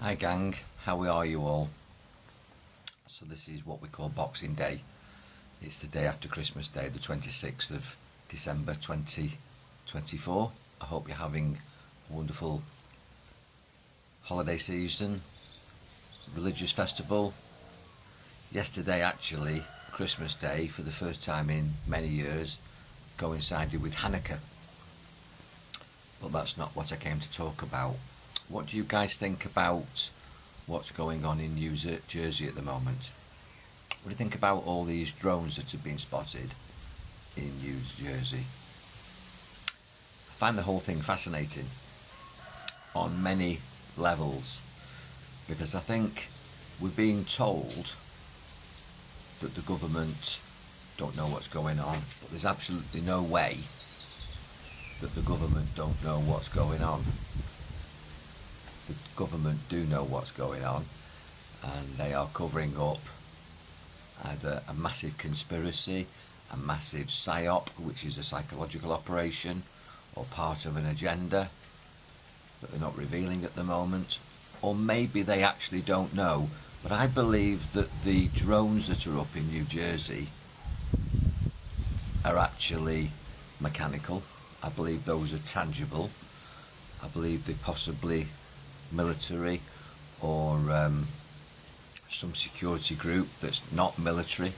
Hi gang, how are you all? So this is what we call Boxing Day. It's the day after Christmas Day, the 26th of December 2024. I hope you're having a wonderful holiday season, religious festival. Yesterday actually, Christmas Day, for the first time in many years, coincided with Hanukkah. But that's not what I came to talk about. What do you guys think about what's going on in New Jersey at the moment? What do you think about all these drones that have been spotted in New Jersey? I find the whole thing fascinating on many levels, because I think we're being told that the government don't know what's going on, but there's absolutely no way that the government don't know what's going on. The government do know what's going on, and they are covering up either a massive conspiracy, a massive psyop, which is a psychological operation, or part of an agenda that they're not revealing at the moment, or maybe they actually don't know. But I believe that the drones that are up in New Jersey are actually mechanical. I believe those are tangible. I believe they're possibly military or some security group that's not military,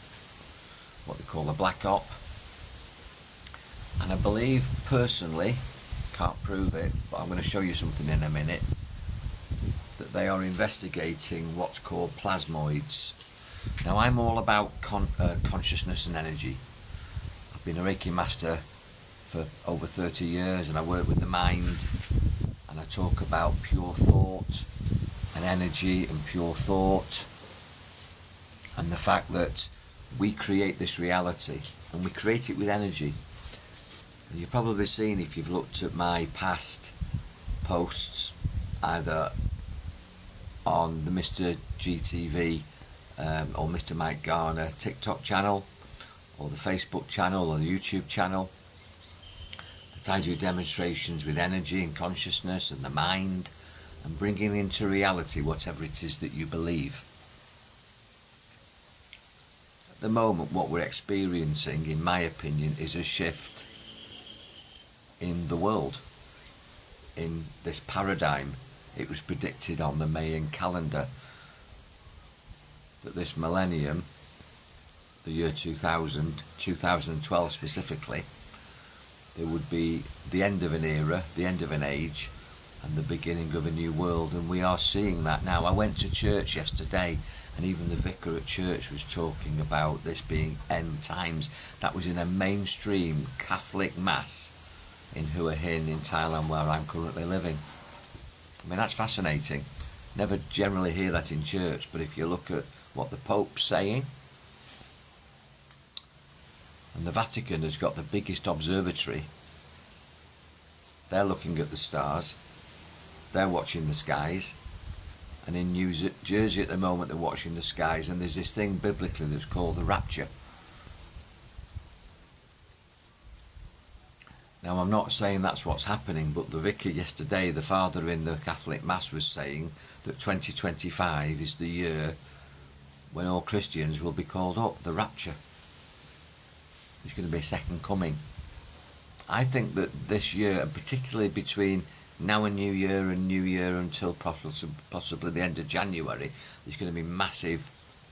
what they call a black op. And I believe personally, can't prove it, but I'm going to show you something in a minute, that they are investigating what's called plasmoids. Now I'm all about consciousness and energy. I've been a Reiki master for over 30 years, and I work with the mind, and I talk about pure thought and energy and pure thought, and the fact that we create this reality, and we create it with energy. And you've probably seen, if you've looked at my past posts, either on the Mr. GTV or Mr. Mike Garner TikTok channel, or the Facebook channel, or the YouTube channel, that I do demonstrations with energy and consciousness and the mind, and bringing into reality whatever it is that you believe. At the moment, what we're experiencing, in my opinion, is a shift in the world, in this paradigm. It was predicted on the Mayan calendar that this millennium, the year 2000, 2012 specifically, there would be the end of an era, the end of an age, and the beginning of a new world. And we are seeing that now. I went to church yesterday, and even the vicar at church was talking about this being end times. That was in a mainstream Catholic mass in Hua Hin in Thailand, where I'm currently living. I mean, that's fascinating. Never generally hear that in church, but if you look at what the Pope's saying, and the Vatican has got the biggest observatory, they're looking at the stars, they're watching the skies, and in New Jersey at the moment they're watching the skies, and there's this thing biblically that's called the rapture. Now I'm not saying that's what's happening, but the vicar yesterday, the father in the Catholic Mass, was saying that 2025 is the year when all Christians will be called up, the rapture. There's going to be a second coming. I think that this year, and particularly between now and New Year until possibly the end of January, there's going to be massive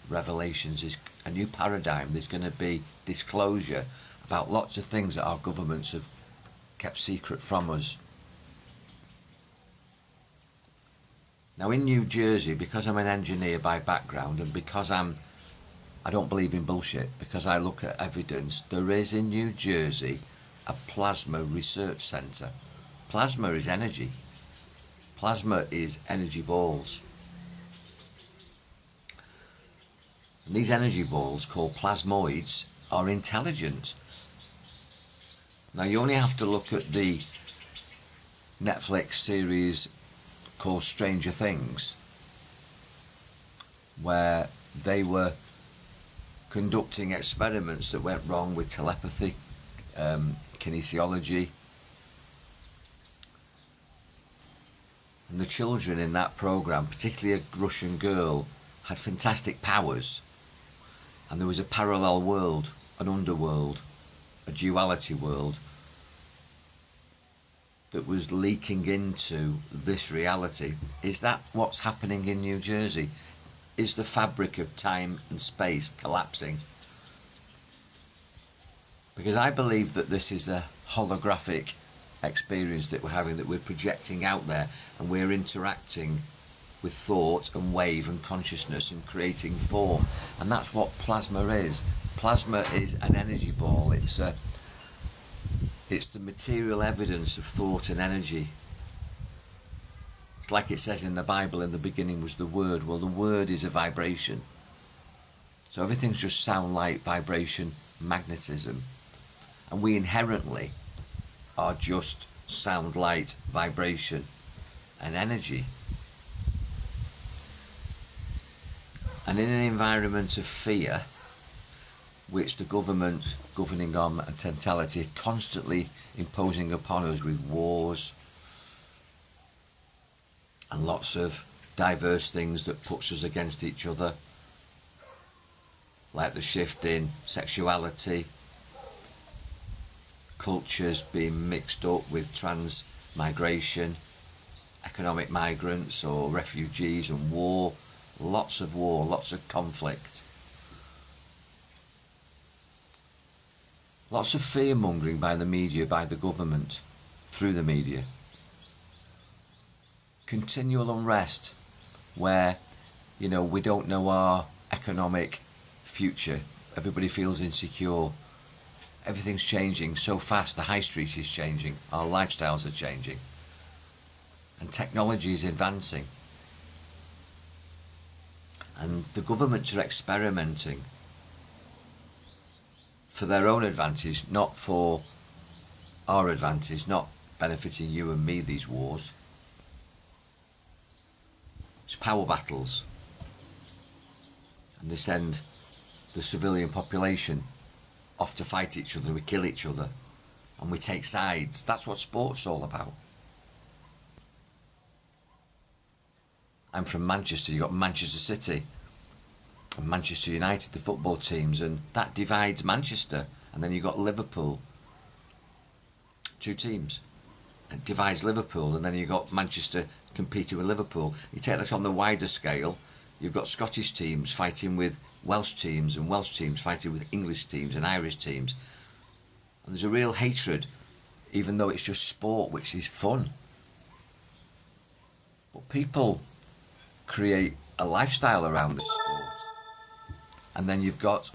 revelations. There's a new paradigm. There's going to be disclosure about lots of things that our governments have kept secret from us. Now in New Jersey, because I'm an engineer by background, and because I don't believe in bullshit, because I look at evidence, there is in New Jersey a plasma research centre. Plasma is energy. Plasma is energy balls. And these energy balls, called plasmoids, are intelligent. Now you only have to look at the Netflix series called Stranger Things, where they were conducting experiments that went wrong with telepathy, kinesiology, And the children in that program, particularly a Russian girl, had fantastic powers. And there was a parallel world, an underworld, a duality world that was leaking into this reality. Is that what's happening in New Jersey? Is the fabric of time and space collapsing? Because I believe that this is a holographic experience that we're having, that we're projecting out there, and we're interacting with thought and wave and consciousness and creating form. And that's what plasma is. Plasma is an energy ball. It's the material evidence of thought and energy. It's like it says in the Bible, in the beginning was the Word. Well, the Word is a vibration. So everything's just sound, light, vibration, magnetism. And we inherently are just sound, light, vibration and energy. And in an environment of fear, which the government, governing on mentality, are constantly imposing upon us with wars and lots of diverse things that puts us against each other, like the shift in sexuality, cultures being mixed up with transmigration, economic migrants or refugees, and war, lots of conflict. Lots of fear-mongering by the media, by the government, through the media. Continual unrest where, we don't know our economic future. Everybody feels insecure. Everything's changing so fast. The high street is changing. Our lifestyles are changing. And technology is advancing. And the governments are experimenting for their own advantage, not for our advantage, not benefiting you and me, these wars. It's power battles. And they send the civilian population off to fight each other. We kill each other and we take sides. That's what sport's all about. I'm from Manchester. You've got Manchester City and Manchester United, the football teams, and that divides Manchester. And then you've got Liverpool, two teams. It divides Liverpool, and then you've got Manchester competing with Liverpool. You take that on the wider scale, you've got Scottish teams fighting with Welsh teams, and Welsh teams fighting with English teams and Irish teams. And there's a real hatred, even though it's just sport, which is fun. But people create a lifestyle around this sport. And then you've got,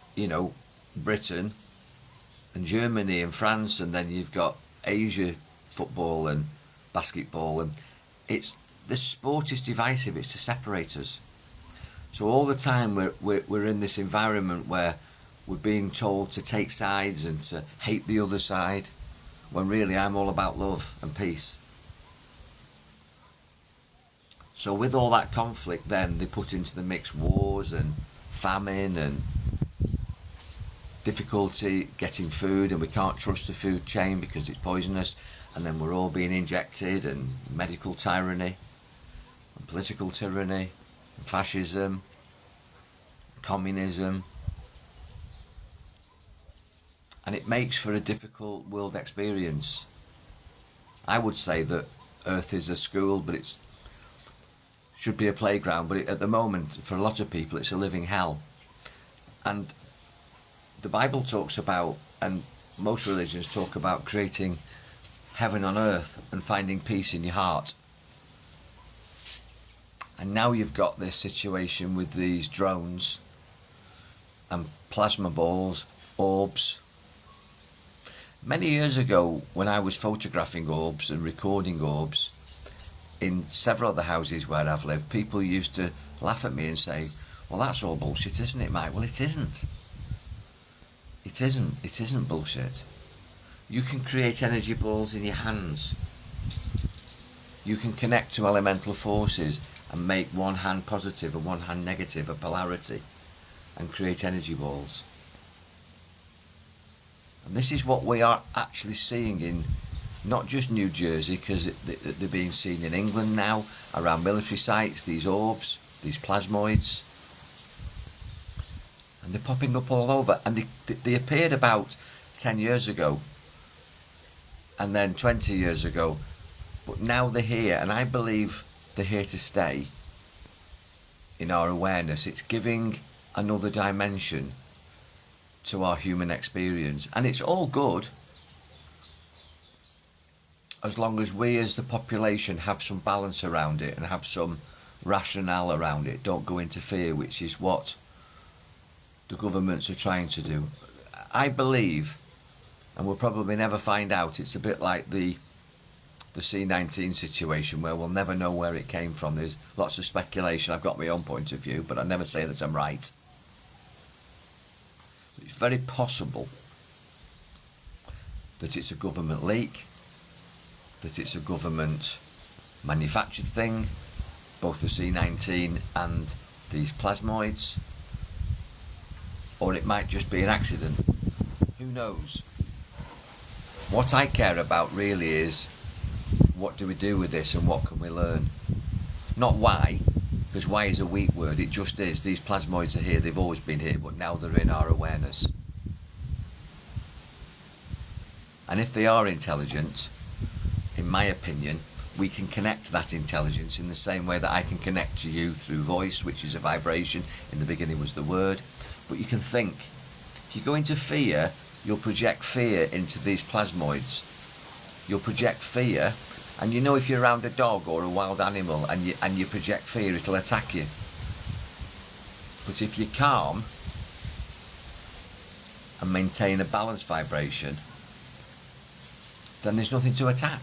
Britain and Germany and France, and then you've got Asia football and basketball, and this sport is divisive. It's to separate us. So all the time we're in this environment where we're being told to take sides and to hate the other side, when really I'm all about love and peace. So with all that conflict, then they put into the mix wars and famine and difficulty getting food, and we can't trust the food chain because it's poisonous, and then we're all being injected, and medical tyranny and political tyranny and fascism, communism, and it makes for a difficult world experience. I would say that Earth is a school, but it should be a playground, but at the moment for a lot of people it's a living hell. And the Bible talks about, and most religions talk about, creating heaven on earth and finding peace in your heart. And now you've got this situation with these drones and plasma balls, orbs. Many years ago, when I was photographing orbs and recording orbs in several of the houses where I've lived, people used to laugh at me and say, well, that's all bullshit, isn't it, Mike? Well, it isn't. It isn't bullshit. You can create energy balls in your hands. You can connect to elemental forces and make one hand positive and one hand negative, a polarity, and create energy balls. And this is what we are actually seeing in not just New Jersey, because they're being seen in England now, around military sites, these orbs, these plasmoids. And they're popping up all over. And they appeared about 10 years ago, and then 20 years ago. But now they're here, and I believe they're here to stay in our awareness. It's giving another dimension to our human experience. And it's all good, as long as we as the population have some balance around it and have some rationale around it. Don't go into fear, which is what the governments are trying to do. I believe, and we'll probably never find out, it's a bit like the C-19 situation, where we'll never know where it came from. There's lots of speculation. I've got my own point of view, but I never say that I'm right. It's very possible that it's a government leak, that it's a government manufactured thing, both the C-19 and these plasmoids, or it might just be an accident. Who knows? What I care about really is, what do we do with this and what can we learn? Not why, because why is a weak word. It just is. These plasmoids are here. They've always been here, but now they're in our awareness. And if they are intelligent, in my opinion, we can connect that intelligence in the same way that I can connect to you through voice, which is a vibration. In the beginning was the word. But you can think. If you go into fear, you'll project fear into these plasmoids. You'll project fear, and you know, if you're around a dog or a wild animal and you project fear, it'll attack you. But if you're calm and maintain a balanced vibration, then there's nothing to attack.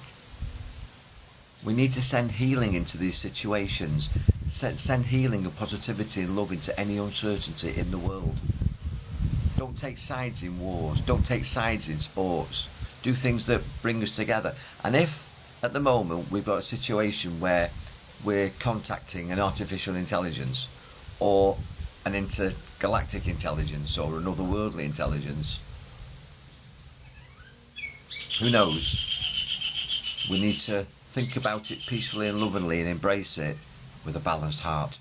We need to send healing into these situations. Send healing and positivity and love into any uncertainty in the world. Don't take sides in wars. Don't take sides in sports. Do things that bring us together. And if at the moment we've got a situation where we're contacting an artificial intelligence or an intergalactic intelligence or an otherworldly intelligence, who knows? We need to think about it peacefully and lovingly and embrace it with a balanced heart.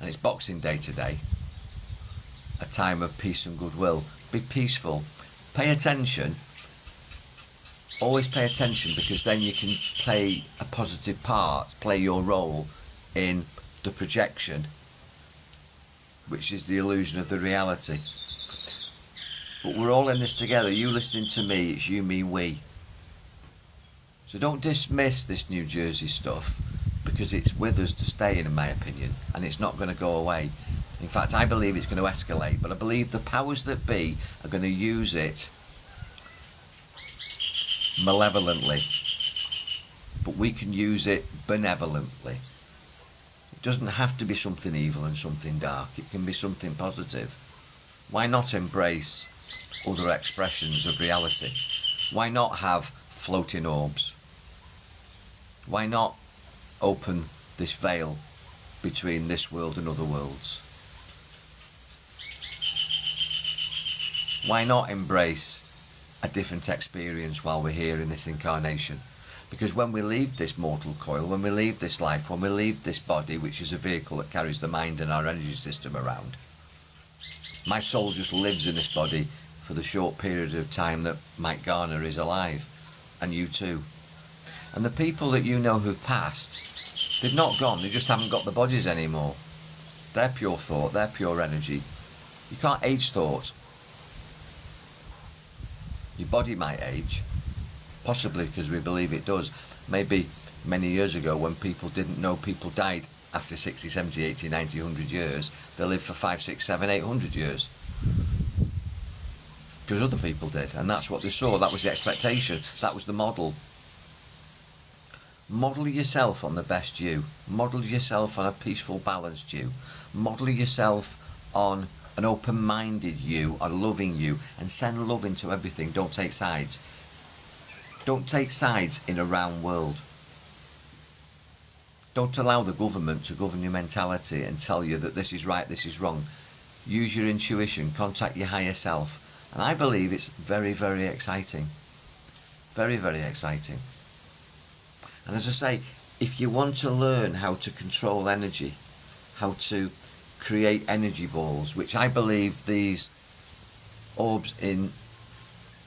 And it's Boxing Day today, a time of peace and goodwill. Be peaceful. Pay attention. Always pay attention, because then you can play a positive part, play your role in the projection, which is the illusion of the reality. But we're all in this together. You listening to me, it's you, me, we. So don't dismiss this New Jersey stuff, because it's with us to stay, in my opinion, and it's not going to go away. In fact, I believe it's going to escalate, but I believe the powers that be are going to use it malevolently, but we can use it benevolently. It doesn't have to be something evil and something dark. It can be something positive. Why not embrace other expressions of reality? Why not have floating orbs? Why not open this veil between this world and other worlds? Why not embrace a different experience while we're here in this incarnation? Because when we leave this mortal coil, when we leave this life, when we leave this body, which is a vehicle that carries the mind and our energy system around, my soul just lives in this body for the short period of time that Mike Garner is alive, and you too. And the people that you know who've passed, they've not gone, they just haven't got the bodies anymore. They're pure thought, they're pure energy. You can't age thought. Your body might age, possibly because we believe it does. Maybe many years ago, when people didn't know people died after 60, 70, 80, 90, 100 years, they lived for 5, 6, 7, 800 years. Because other people did, and that's what they saw, that was the expectation, that was the model. Model yourself on the best you. Model yourself on a peaceful, balanced you. Model yourself on an open-minded you, a loving you, and send love into everything. Don't take sides. Don't take sides in a round world. Don't allow the government to govern your mentality and tell you that this is right, this is wrong. Use your intuition, contact your higher self. And I believe it's very, very exciting. Very, very exciting. And as I say, if you want to learn how to control energy, how to create energy balls, which I believe these orbs in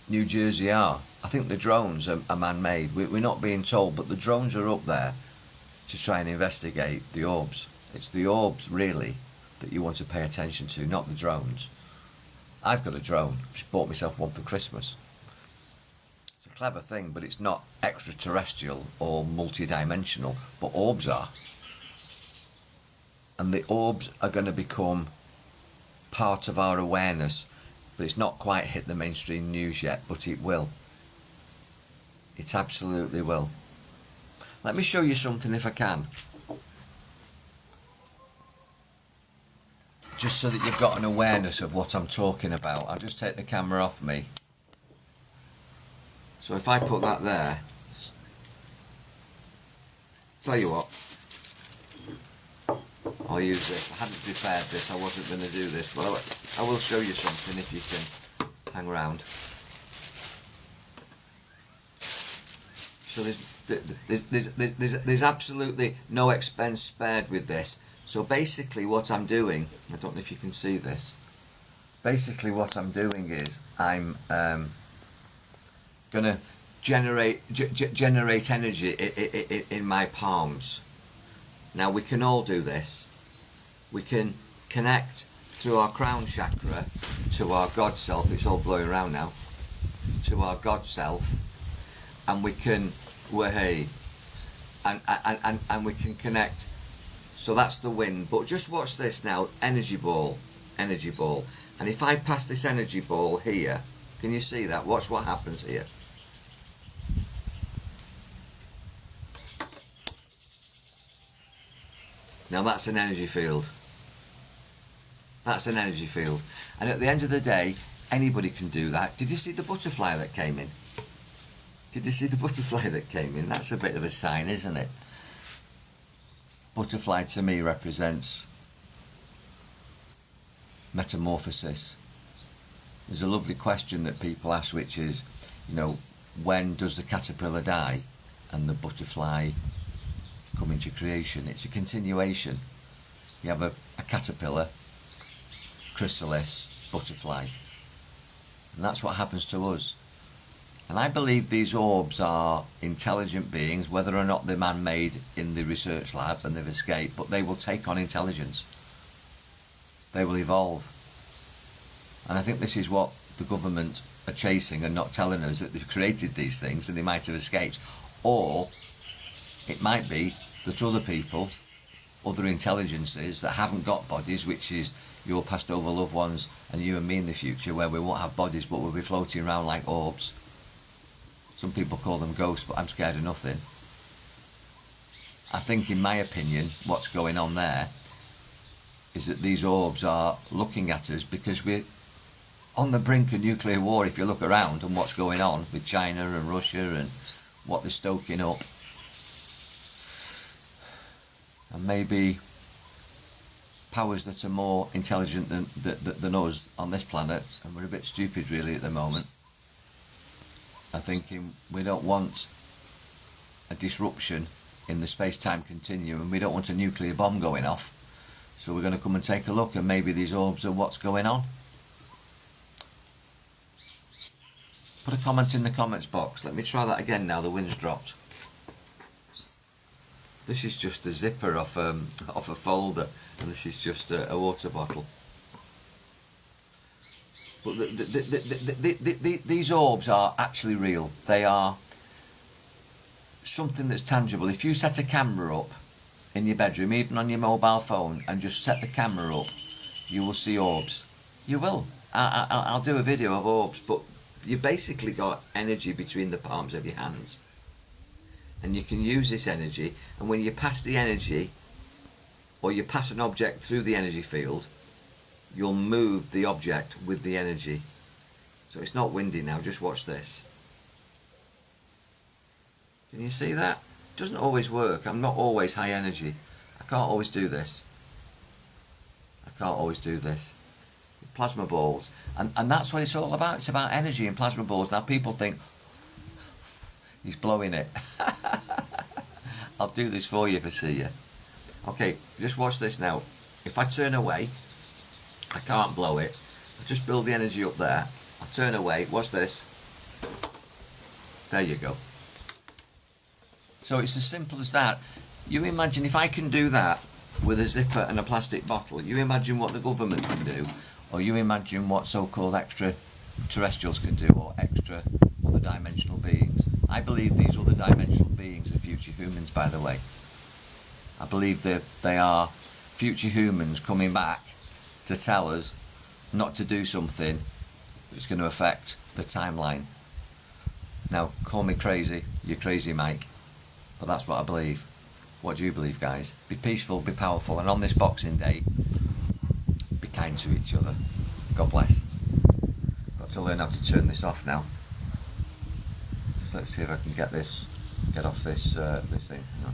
New Jersey are. I think the drones are man-made. We're not being told, but the drones are up there to try and investigate the orbs. It's the orbs, really, that you want to pay attention to, not the drones. I've got a drone. Just bought myself one for Christmas. It's a clever thing, but it's not extraterrestrial or multi-dimensional, but orbs are. And the orbs are going to become part of our awareness, but it's not quite hit the mainstream news yet, but it will. It absolutely will. Let me show you something if I can. Just so that you've got an awareness of what I'm talking about. I'll just take the camera off me. So if I put that there, tell you what, I'll use this. I hadn't prepared this, I wasn't going to do this, but I will show you something if you can hang around. So there's absolutely no expense spared with this. So basically what I'm doing, I don't know if you can see this, basically what I'm doing is I'm going to generate energy in my palms. Now we can all do this. We can connect through our crown chakra to our God self. It's all blowing around now. To our God self, and we can and we can connect. So that's the wind. But just watch this now. Energy ball, energy ball. And if I pass this energy ball here, can you see that? Watch what happens here. Now that's an energy field. That's an energy field. And at the end of the day, anybody can do that. Did you see the butterfly that came in? Did you see the butterfly that came in? That's a bit of a sign, isn't it? Butterfly to me represents metamorphosis. There's a lovely question that people ask, which is, you know, when does the caterpillar die and the butterfly come into creation? It's a continuation. You have a caterpillar, chrysalis, butterfly, and that's what happens to us. And I believe these orbs are intelligent beings, whether or not they're man-made in the research lab and they've escaped, but they will take on intelligence. They will evolve. And I think this is what the government are chasing and not telling us, that they've created these things and they might have escaped. Or it might be that other people, other intelligences that haven't got bodies, which is your passed over loved ones and you and me in the future, where we won't have bodies but we'll be floating around like orbs. Some people call them ghosts, but I'm scared of nothing. I think, in my opinion, what's going on there is that these orbs are looking at us because we're on the brink of nuclear war. If you look around and what's going on with China and Russia and what they're stoking up, and maybe powers that are more intelligent than us on this planet, and we're a bit stupid really at the moment, are thinking we don't want a disruption in the space-time continuum, and we don't want a nuclear bomb going off, so we're going to come and take a look, and maybe these orbs are what's going on. Put a comment in the comments box. Let me try that again now the wind's dropped. This is just a zipper off a folder, and this is just a water bottle. But these orbs are actually real. They are something that's tangible. If you set a camera up in your bedroom, even on your mobile phone, and just set the camera up, you will see orbs. You will. I'll do a video of orbs, but you basically got energy between the palms of your hands. And you can use this energy, and when you pass the energy, or you pass an object through the energy field, you'll move the object with the energy. So it's not windy now, just watch this. Can you see that? It doesn't always work. I'm not always high energy. I can't always do this. I can't always do this. Plasma balls. And that's what it's all about. It's about energy and plasma balls. Now people think, He's blowing it. I'll do this for you if I see you. Okay, just watch this now. If I turn away, I can't blow it. I just build the energy up there. I'll turn away. Watch this. There you go. So it's as simple as that. You imagine if I can do that with a zipper and a plastic bottle, you imagine what the government can do, or you imagine what so-called extraterrestrials can do, or extra other dimensional beings. I believe these other dimensional beings are future humans, by the way. I believe that they are future humans coming back to tell us not to do something that's going to affect the timeline. Now, call me crazy, you're crazy Mike, but that's what I believe. What do you believe, guys? Be peaceful, be powerful, and on this Boxing Day, be kind to each other. God bless. Got to learn how to turn this off now. So let's see if I can get off this thing. No.